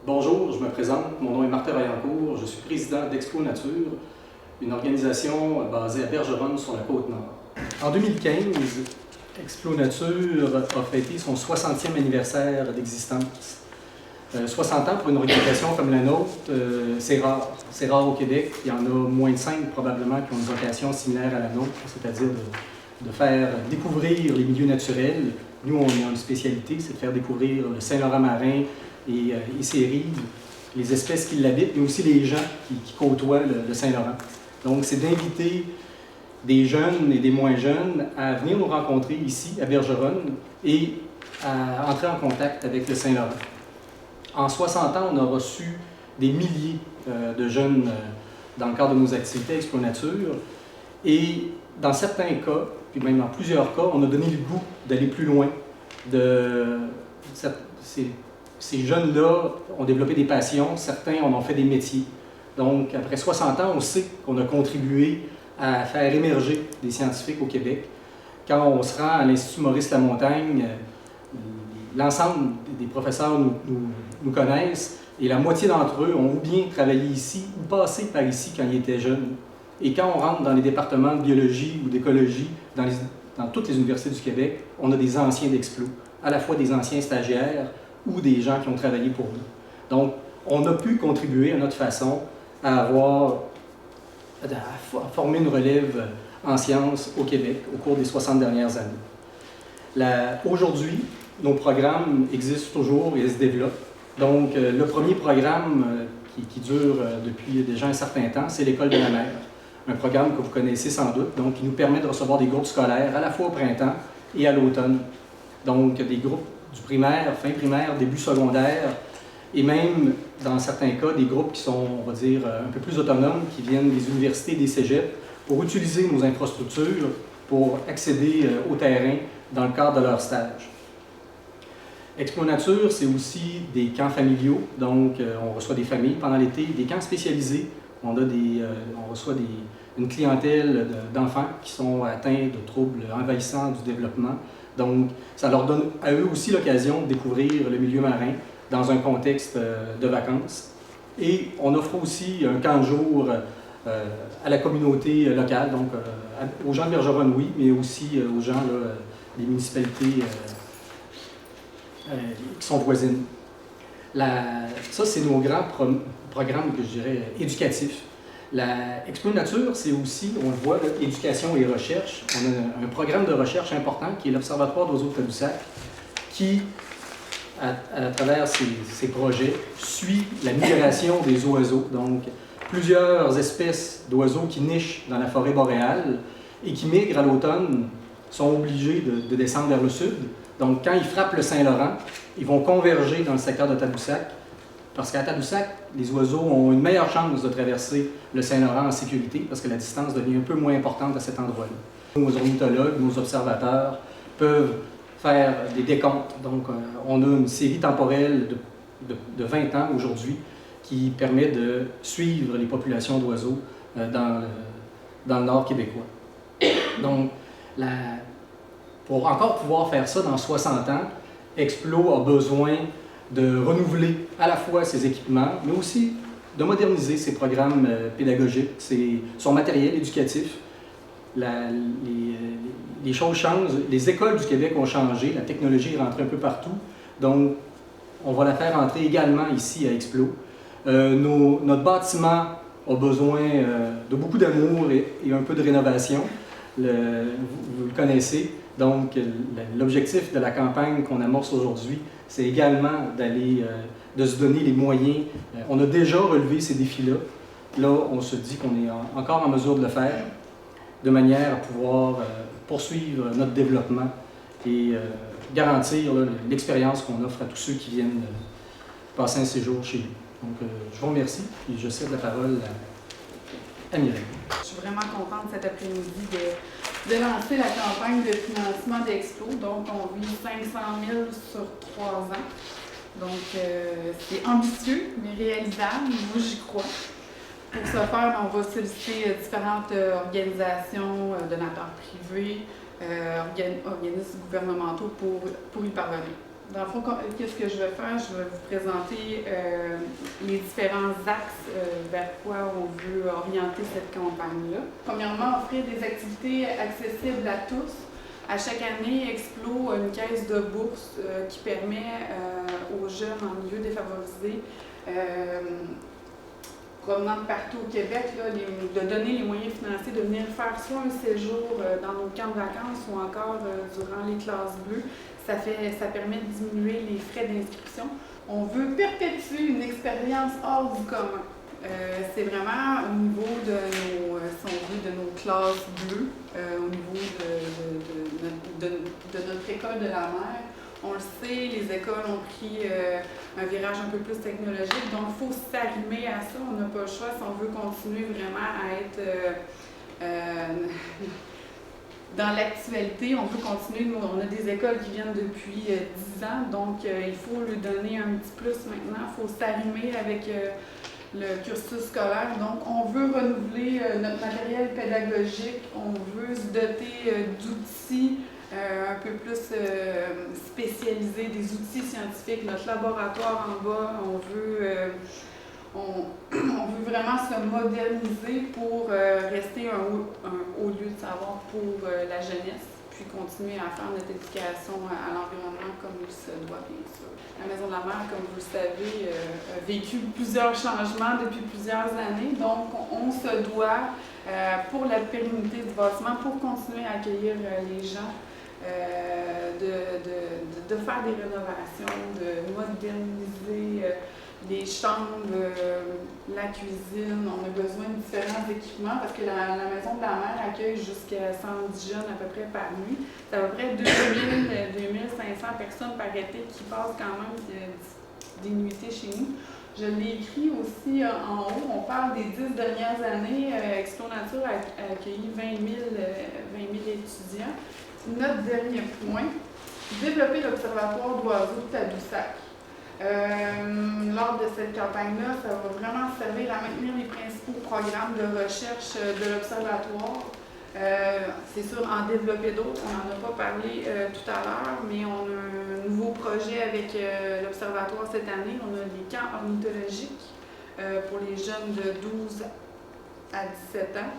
Bonjour, je me présente, mon nom est Martin Vaillancourt, je suis président d'Explo Nature, une organisation basée à Bergeronne sur la Côte-Nord. En 2015, Explo Nature a fêté son 60e anniversaire d'existence. 60 ans pour une organisation comme la nôtre, c'est rare. C'est rare au Québec. Il y en a moins de 5 probablement qui ont une vocation similaire à la nôtre, c'est-à-dire de faire découvrir les milieux naturels. Nous, on a une spécialité, c'est de faire découvrir le Saint-Laurent marin et ses rives, les espèces qui l'habitent, mais aussi les gens qui côtoient le Saint-Laurent. Donc, c'est d'inviter des jeunes et des moins jeunes à venir nous rencontrer ici, à Bergeronne, et à entrer en contact avec le Saint-Laurent. En 60 ans, on a reçu des milliers de jeunes dans le cadre de nos activités Explo Nature. Et dans certains cas, puis même dans plusieurs cas, on a donné le goût d'aller plus loin. Ces jeunes-là ont développé des passions, certains en ont fait des métiers. Donc, après 60 ans, on sait qu'on a contribué à faire émerger des scientifiques au Québec. Quand on se rend à l'Institut Maurice-Lamontagne, l'ensemble des professeurs nous connaissent et la moitié d'entre eux ont ou bien travaillé ici ou passé par ici quand ils étaient jeunes. Et quand on rentre dans les départements de biologie ou d'écologie, dans toutes les universités du Québec, on a des anciens d'Explo, à la fois des anciens stagiaires ou des gens qui ont travaillé pour nous. Donc, on a pu contribuer à notre façon à former une relève en sciences au Québec au cours des 60 dernières années. Aujourd'hui, nos programmes existent toujours et se développent. Donc, le premier programme qui dure depuis déjà un certain temps, c'est l'École de la mer. Un programme que vous connaissez sans doute, donc qui nous permet de recevoir des groupes scolaires à la fois au printemps et à l'automne. Donc, des groupes du primaire, fin primaire, début secondaire, et même, dans certains cas, des groupes qui sont, on va dire, un peu plus autonomes, qui viennent des universités et des cégeps, pour utiliser nos infrastructures pour accéder au terrain dans le cadre de leur stage. Explo Nature, c'est aussi des camps familiaux, donc on reçoit des familles pendant l'été, des camps spécialisés. On reçoit une clientèle d'enfants qui sont atteints de troubles envahissants du développement. Donc, ça leur donne à eux aussi l'occasion de découvrir le milieu marin dans un contexte de vacances. Et on offre aussi un camp de jour à la communauté locale, donc aux gens de Bergeronne, oui, mais aussi aux gens des municipalités qui sont voisines. Ça, c'est nos grands programmes, que je dirais, éducatifs. La Explo Nature, c'est aussi, on le voit, éducation et recherche. On a un programme de recherche important qui est l'Observatoire d'oiseaux de Tadoussac, qui, à travers ses projets, suit la migration des oiseaux. Donc, plusieurs espèces d'oiseaux qui nichent dans la forêt boréale et qui migrent à l'automne sont obligés de descendre vers le sud. Donc, quand ils frappent le Saint-Laurent, ils vont converger dans le secteur de Tadoussac, parce qu'à Tadoussac, les oiseaux ont une meilleure chance de traverser le Saint-Laurent en sécurité, parce que la distance devient un peu moins importante à cet endroit-là. Nos ornithologues, nos observateurs peuvent faire des décomptes. Donc, on a une série temporelle de 20 ans aujourd'hui qui permet de suivre les populations d'oiseaux dans le nord québécois. Donc, pour encore pouvoir faire ça dans 60 ans, Explo a besoin de renouveler à la fois ses équipements, mais aussi de moderniser ses programmes pédagogiques, son matériel éducatif. Les choses changent, les écoles du Québec ont changé, la technologie est rentrée un peu partout, donc on va la faire entrer également ici à Explo. Notre bâtiment a besoin de beaucoup d'amour et un peu de rénovation, vous le connaissez. Donc, l'objectif de la campagne qu'on amorce aujourd'hui, c'est également de se donner les moyens. On a déjà relevé ces défis-là. Là, on se dit qu'on est encore en mesure de le faire, de manière à pouvoir poursuivre notre développement et garantir l'expérience qu'on offre à tous ceux qui viennent passer un séjour chez nous. Donc, je vous remercie et je cède la parole à Mireille. Je suis vraiment contente cet après-midi de lancer la campagne de financement d'Explo. Donc, on vise 500 000 sur 3 ans. Donc, c'est ambitieux, mais réalisable. Moi, j'y crois. Pour ce faire, on va solliciter différentes organisations, donateurs privés, organismes gouvernementaux pour y parvenir. Dans le fond, qu'est-ce que je vais faire? Je vais vous présenter les différents axes vers quoi on veut orienter cette campagne-là. Premièrement, offrir des activités accessibles à tous. À chaque année, Explo a une caisse de bourse qui permet aux jeunes en milieu défavorisé provenant de partout au Québec, là, de donner les moyens financiers de venir faire soit un séjour dans nos camps de vacances ou encore durant les classes bleues. Ça permet de diminuer les frais d'inscription. On veut perpétuer une expérience hors du commun. C'est vraiment au niveau de nos, si on veut, de nos classes bleues, au niveau de notre école de la mer. On le sait, les écoles ont pris un virage un peu plus technologique, donc il faut s'arrimer à ça. On n'a pas le choix si on veut continuer vraiment à être dans l'actualité. On veut continuer. On a des écoles qui viennent depuis 10 ans, donc il faut lui donner un petit plus maintenant. Il faut s'arrimer avec le cursus scolaire. Donc, on veut renouveler notre matériel pédagogique, on veut se doter d'outils un peu plus spécialisés, des outils scientifiques, notre laboratoire en bas, on veut vraiment se moderniser pour rester un haut lieu de savoir pour la jeunesse, puis continuer à faire notre éducation à l'environnement comme il se doit, bien sûr. La Maison de la Mer, comme vous le savez, a vécu plusieurs changements depuis plusieurs années, donc on se doit, pour la pérennité du bâtiment, pour continuer à accueillir les gens, de faire des rénovations, de moderniser les chambres, la cuisine. On a besoin de différents équipements parce que la Maison de la Mer accueille jusqu'à 110 jeunes à peu près par nuit. C'est à peu près 2500 personnes par été qui passent quand même des nuitées chez nous. Je l'ai écrit aussi en haut. On parle des 10 dernières années. Explo Nature a accueilli 20 000 étudiants. Notre dernier point, développer l'Observatoire d'oiseaux de Tadoussac. Lors de cette campagne-là, ça va vraiment servir à maintenir les principaux programmes de recherche de l'Observatoire. C'est sûr, en développer d'autres, on n'en a pas parlé tout à l'heure, mais on a un nouveau projet avec l'Observatoire cette année. On a des camps ornithologiques pour les jeunes de 12 à 17 ans.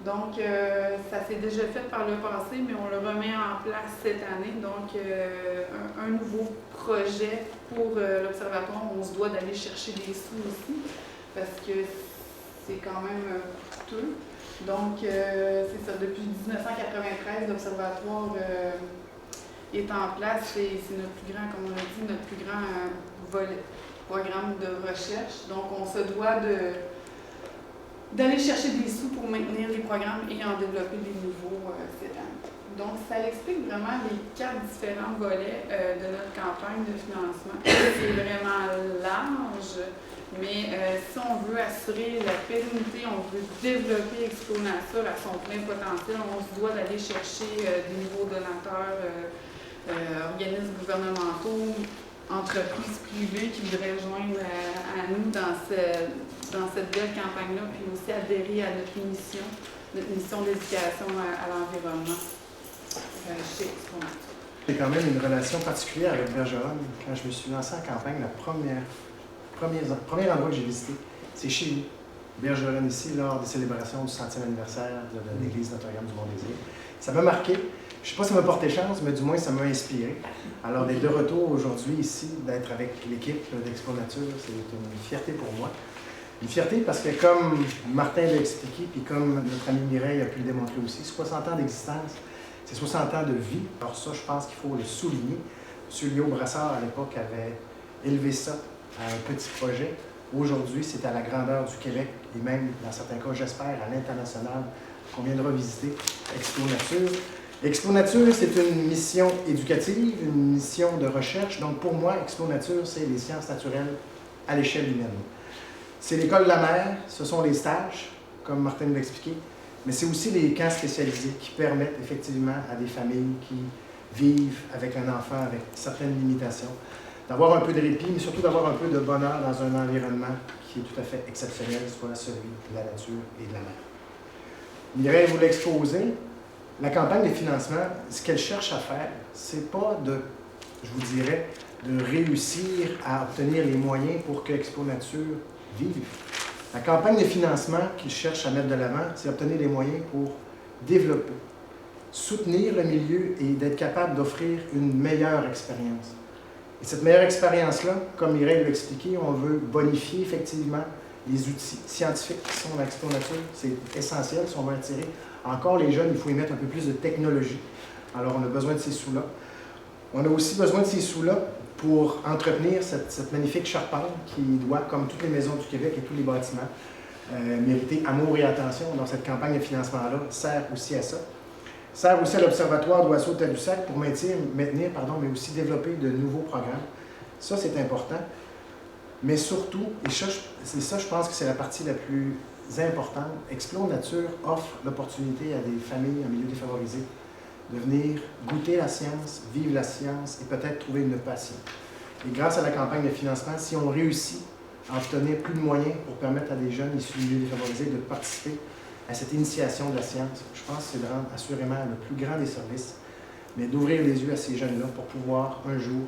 Donc, ça s'est déjà fait par le passé, mais on le remet en place cette année. Donc, un nouveau projet pour l'Observatoire. On se doit d'aller chercher des sous aussi, parce que c'est quand même coûteux. Donc, c'est ça, depuis 1993, l'Observatoire est en place. C'est notre plus grand, comme on a dit, notre plus grand programme de recherche. Donc, on se doit d'aller chercher des sous pour maintenir les programmes et en développer des nouveaux cette année. Donc, ça explique vraiment les 4 différents volets de notre campagne de financement. C'est vraiment large, mais si on veut assurer la pérennité, on veut développer Explo Nature à son plein potentiel, on se doit d'aller chercher des nouveaux donateurs, organismes gouvernementaux, entreprises privées qui voudraient joindre à nous dans cette belle campagne-là, puis aussi adhérer à notre mission d'éducation à l'environnement chez Explo Nature. J'ai quand même une relation particulière avec Bergeronne. Quand je me suis lancé en campagne, le premier endroit que j'ai visité, c'est chez nous, Bergeronne, ici, lors des célébrations du 100e anniversaire de l'église Notre-Dame du Mont-Désir. Ça m'a marqué. Je ne sais pas si ça m'a porté chance, mais du moins ça m'a inspiré. Alors d'être de retour aujourd'hui ici, d'être avec l'équipe d'Explo Nature, c'est une fierté pour moi. Une fierté parce que comme Martin l'a expliqué, puis comme notre ami Mireille a pu le démontrer aussi, 60 ans d'existence, c'est 60 ans de vie. Alors ça, je pense qu'il faut le souligner. M. Léo Brassard, à l'époque, avait élevé ça à un petit projet. Aujourd'hui, c'est à la grandeur du Québec et même, dans certains cas, j'espère, à l'international, qu'on viendra visiter Explo Nature. Explo Nature, c'est une mission éducative, une mission de recherche. Donc, pour moi, Explo Nature, c'est les sciences naturelles à l'échelle humaine. C'est l'école de la mer, ce sont les stages, comme Martin l'a expliqué, mais c'est aussi les camps spécialisés qui permettent effectivement à des familles qui vivent avec un enfant avec certaines limitations, d'avoir un peu de répit, mais surtout d'avoir un peu de bonheur dans un environnement qui est tout à fait exceptionnel, soit celui de la nature et de la mer. Mireille vous l'a exposé. La campagne de financement, ce qu'elle cherche à faire, c'est pas de, je vous dirais, de réussir à obtenir les moyens pour que Expo Nature vive. La campagne de financement qu'ils cherchent à mettre de l'avant, c'est obtenir les moyens pour développer, soutenir le milieu et d'être capable d'offrir une meilleure expérience. Et cette meilleure expérience-là, comme Mireille l'a expliqué, on veut bonifier effectivement les outils scientifiques qui sont dans Expo Nature. C'est essentiel si on veut attirer encore les jeunes, il faut y mettre un peu plus de technologie. Alors, on a besoin de ces sous-là. On a aussi besoin de ces sous-là pour entretenir cette magnifique charpente qui doit, comme toutes les maisons du Québec et tous les bâtiments, mériter amour et attention. Donc, cette campagne de financement-là sert aussi à ça. Sert aussi à l'Observatoire d'Oiseaux-Tadoussac pour maintenir, mais aussi développer de nouveaux programmes. Ça, c'est important. Mais surtout, et c'est ça, je pense que c'est la partie la plus importante, Explo Nature offre l'opportunité à des familles en milieu défavorisé de venir goûter la science, vivre la science et peut-être trouver une passion. Et grâce à la campagne de financement, si on réussit à obtenir plus de moyens pour permettre à des jeunes issus du milieu défavorisé de participer à cette initiation de la science, je pense que c'est de rendre assurément le plus grand des services, mais d'ouvrir les yeux à ces jeunes-là pour pouvoir un jour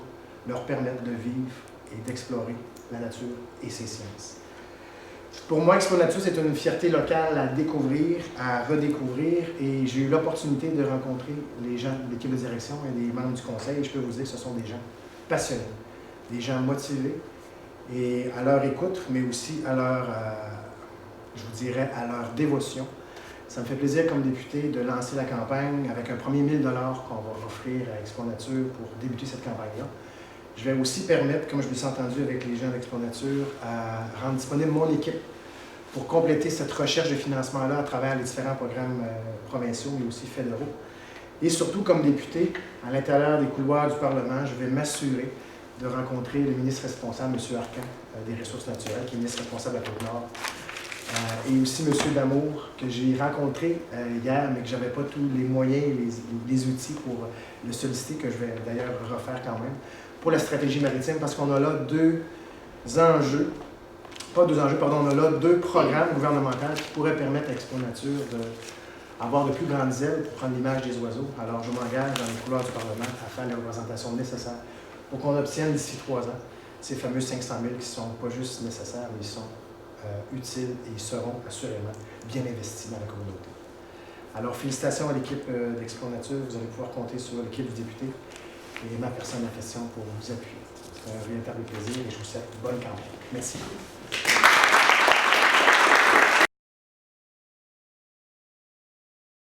leur permettre de vivre et d'explorer la nature et ses sciences. Pour moi, Expo Nature, c'est une fierté locale à découvrir, à redécouvrir, et j'ai eu l'opportunité de rencontrer les gens de l'équipe de direction et les membres du conseil, et je peux vous dire que ce sont des gens passionnés, des gens motivés, et à leur écoute, mais aussi à leur, je vous dirais, à leur dévotion. Ça me fait plaisir comme député de lancer la campagne avec un premier 1 000 $ qu'on va offrir à Expo Nature pour débuter cette campagne-là. Je vais aussi permettre, comme je me suis entendu avec les gens d'Expo Nature, à rendre disponible mon équipe pour compléter cette recherche de financement-là à travers les différents programmes provinciaux, mais aussi fédéraux. Et surtout, comme député, à l'intérieur des couloirs du Parlement, je vais m'assurer de rencontrer le ministre responsable, M. Arcan, des Ressources naturelles, qui est ministre responsable de la Côte-Nord, et aussi M. Damour, que j'ai rencontré hier, mais que je n'avais pas tous les moyens et les outils pour le solliciter, que je vais d'ailleurs refaire quand même, pour la stratégie maritime, parce qu'on a là on a là 2 programmes gouvernementaux qui pourraient permettre à Expo Nature d'avoir de plus grandes ailes pour prendre l'image des oiseaux. Alors, je m'engage dans les couloirs du Parlement à faire les représentations nécessaires pour qu'on obtienne d'ici 3 ans ces fameux 500 000 qui ne sont pas juste nécessaires, mais ils sont utiles et ils seront assurément bien investis dans la communauté. Alors, félicitations à l'équipe d'Expo Nature. Vous allez pouvoir compter sur l'équipe du député et ma personne en question pour vous appuyer. C'est un véritable plaisir et je vous souhaite bonne campagne. Merci.